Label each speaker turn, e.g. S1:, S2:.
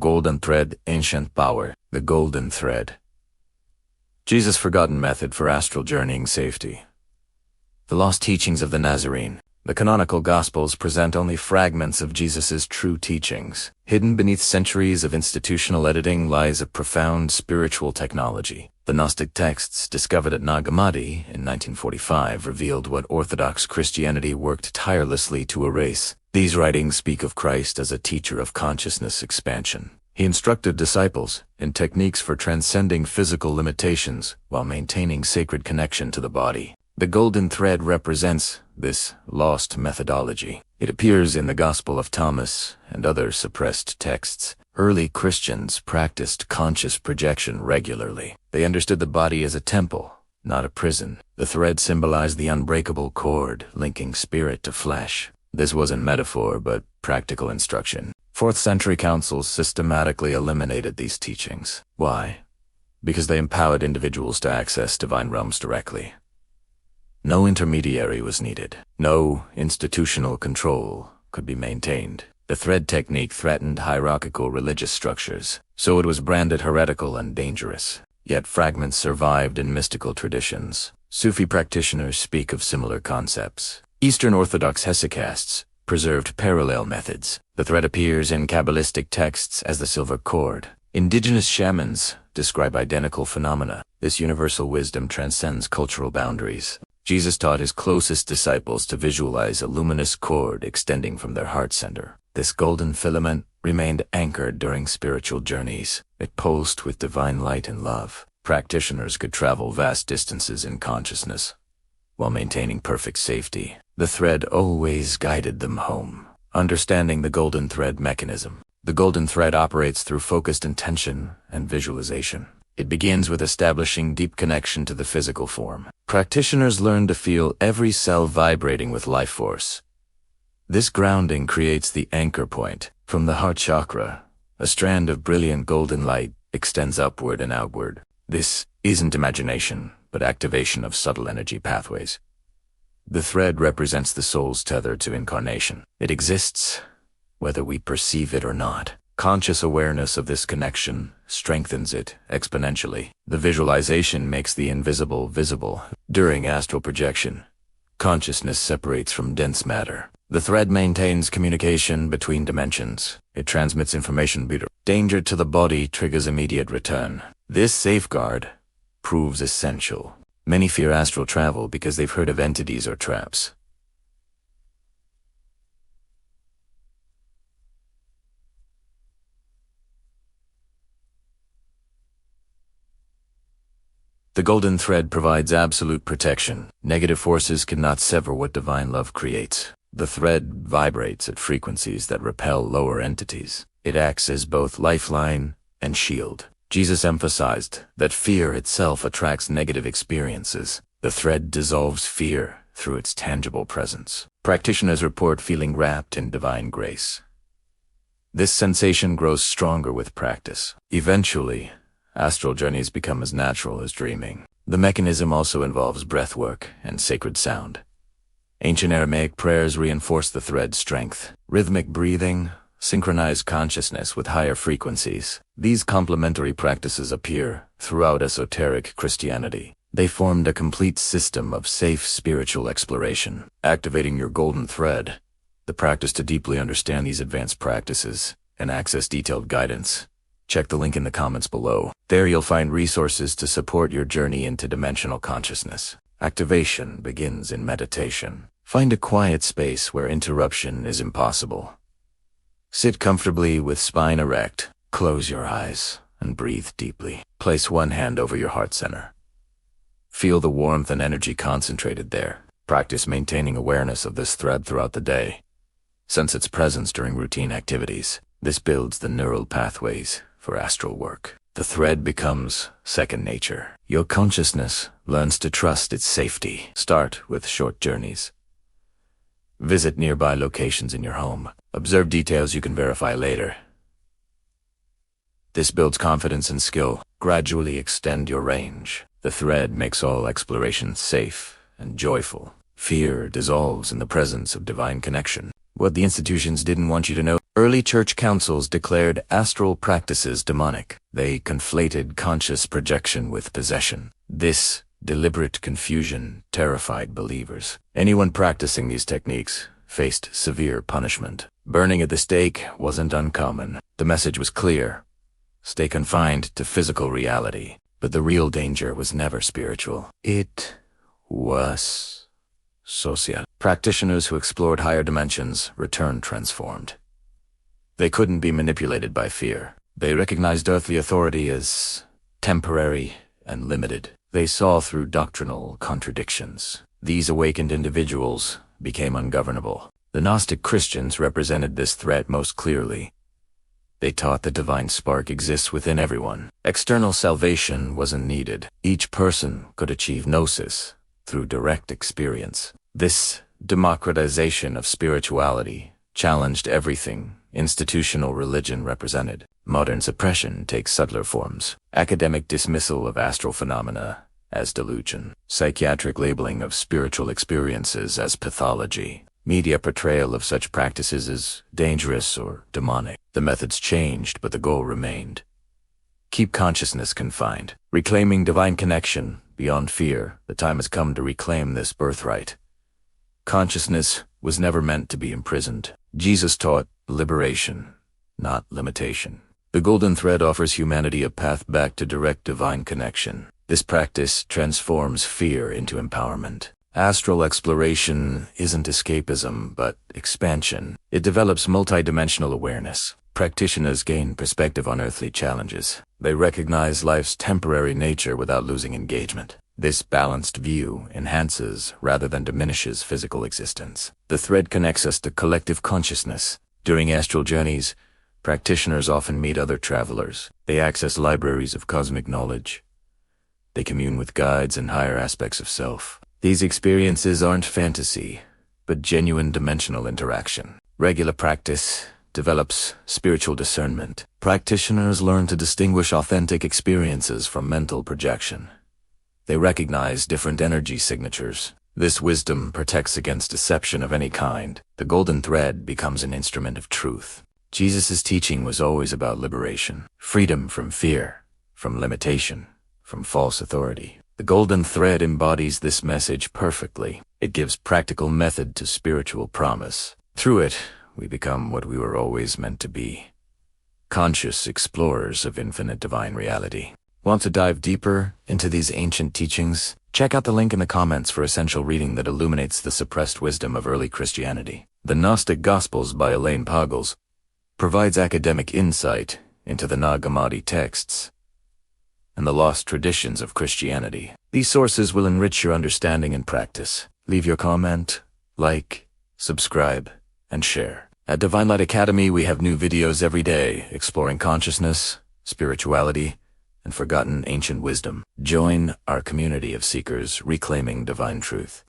S1: golden thread, ancient power. The golden thread. Jesus' forgotten method for astral journeying safety. The lost teachings of the Nazarene. The canonical Gospels present only fragments of Jesus' true teachings. Hidden beneath centuries of institutional editing lies a profound spiritual technology. The Gnostic texts discovered at Nag Hammadi in 1945 revealed what Orthodox Christianity worked tirelessly to erase. These writings speak of Christ as a teacher of consciousness expansion. He instructed disciples in techniques for transcending physical limitations while maintaining sacred connection to the body. The golden thread represents this lost methodology. It appears in the Gospel of Thomas and other suppressed texts. Early Christians practiced conscious projection regularly. They understood the body as a temple, not a prison. The thread symbolized the unbreakable cord linking spirit to flesh. This wasn't metaphor, but practical instruction. 4th century councils systematically eliminated these teachings. Why? Because they empowered individuals to access divine realms directly. No intermediary was needed. No institutional control could be maintained. The thread technique threatened hierarchical religious structures, so it was branded heretical and dangerous. Yet fragments survived in mystical traditions. Sufi practitioners speak of similar concepts. Eastern Orthodox hesychasts preserved parallel methods. The thread appears in Kabbalistic texts as the silver cord. Indigenous shamans describe identical phenomena. This universal wisdom transcends cultural boundaries. Jesus taught his closest disciples to visualize a luminous cord extending from their heart center. This golden filament remained anchored during spiritual journeys. It pulsed with divine light and love. Practitioners could travel vast distances in consciousness while maintaining perfect safety. The thread always guided them home. Understanding the golden thread mechanism. The golden thread operates through focused intention and visualization. It begins with establishing deep connection to the physical form. Practitioners learn to feel every cell vibrating with life force. This grounding creates the anchor point. From the heart chakra, a strand of brilliant golden light extends upward and outward. This isn't imagination, but activation of subtle energy pathways. The thread represents the soul's tether to incarnation. It exists, whether we perceive it or not. Conscious awareness of this connection strengthens it exponentially. The visualization makes the invisible visible. During astral projection, consciousness separates from dense matter. The thread maintains communication between dimensions. It transmits information. Danger to the body triggers immediate return. This safeguard proves essential. Many fear astral travel because they've heard of entities or traps. The golden thread provides absolute protection. Negative forces cannot sever what divine love creates. The thread vibrates at frequencies that repel lower entities. It acts as both lifeline and shield. Jesus emphasized that fear itself attracts negative experiences. The thread dissolves fear through its tangible presence. Practitioners report feeling wrapped in divine grace. This sensation grows stronger with practice. Eventually, astral journeys become as natural as dreaming. The mechanism also involves breathwork and sacred sound. Ancient Aramaic prayers reinforce the thread's strength. Rhythmic breathing, synchronized consciousness with higher frequencies. These complementary practices appear throughout esoteric Christianity. They formed a complete system of safe spiritual exploration. Activating your golden thread, the practice to deeply understand these advanced practices and access detailed guidance. Check the link in the comments below. There you'll find resources to support your journey into dimensional consciousness. Activation begins in meditation. Find a quiet space where interruption is impossible. Sit comfortably with spine erect. Close your eyes and breathe deeply. Place one hand over your heart center. Feel the warmth and energy concentrated there. Practice maintaining awareness of this thread throughout the day. Sense its presence during routine activities. This builds the neural pathways for astral work. The thread becomes second nature. Your consciousness learns to trust its safety. Start with short journeys. Visit nearby locations in your home. Observe details you can verify later. This builds confidence and skill. Gradually extend your range. The thread makes all exploration safe and joyful. Fear dissolves in the presence of divine connection. What the institutions didn't want you to know. Early church councils declared astral practices demonic. They conflated conscious projection with possession. This deliberate confusion terrified believers. Anyone practicing these techniques faced severe punishment. Burning at the stake wasn't uncommon. The message was clear: stay confined to physical reality. But the real danger was never spiritual. It was social. Practitioners who explored higher dimensions returned transformed. They couldn't be manipulated by fear. They recognized earthly authority as temporary and limited. They saw through doctrinal contradictions. These awakened individuals became ungovernable. The Gnostic Christians represented this threat most clearly. They taught the divine spark exists within everyone. External salvation wasn't needed. Each person could achieve gnosis through direct experience. This democratization of spirituality challenged everything institutional religion represented. Modern suppression takes subtler forms: academic dismissal of astral phenomena as delusion, psychiatric labeling of spiritual experiences as pathology, media portrayal of such practices as dangerous or demonic. The methods changed, but the goal remained: keep consciousness confined. Reclaiming divine connection beyond fear, the time has come to reclaim this birthright. Consciousness was never meant to be imprisoned. Jesus taught liberation, not limitation. The golden thread offers humanity a path back to direct divine connection. This practice transforms fear into empowerment. Astral exploration isn't escapism, but expansion. It develops multidimensional awareness. Practitioners gain perspective on earthly challenges. They recognize life's temporary nature without losing engagement. This balanced view enhances rather than diminishes physical existence. The thread connects us to collective consciousness. During astral journeys, practitioners often meet other travelers. They access libraries of cosmic knowledge. They commune with guides and higher aspects of self. These experiences aren't fantasy, but genuine dimensional interaction. Regular practice develops spiritual discernment. Practitioners learn to distinguish authentic experiences from mental projection. They recognize different energy signatures. This wisdom protects against deception of any kind. The golden thread becomes an instrument of truth. Jesus' teaching was always about liberation, freedom from fear, from limitation, from false authority. The golden thread embodies this message perfectly. It gives practical method to spiritual promise. Through it, we become what we were always meant to be: conscious explorers of infinite divine reality. Want to dive deeper into these ancient teachings? Check out the link in the comments for essential reading that illuminates the suppressed wisdom of early Christianity. The Gnostic Gospels by Elaine Pagels provides academic insight into the Nag Hammadi texts and the lost traditions of Christianity. These sources will enrich your understanding and practice. Leave your comment, like, subscribe, and share. At Divine Light Academy, we have new videos every day exploring consciousness, spirituality, and forgotten ancient wisdom. Join our community of seekers reclaiming divine truth.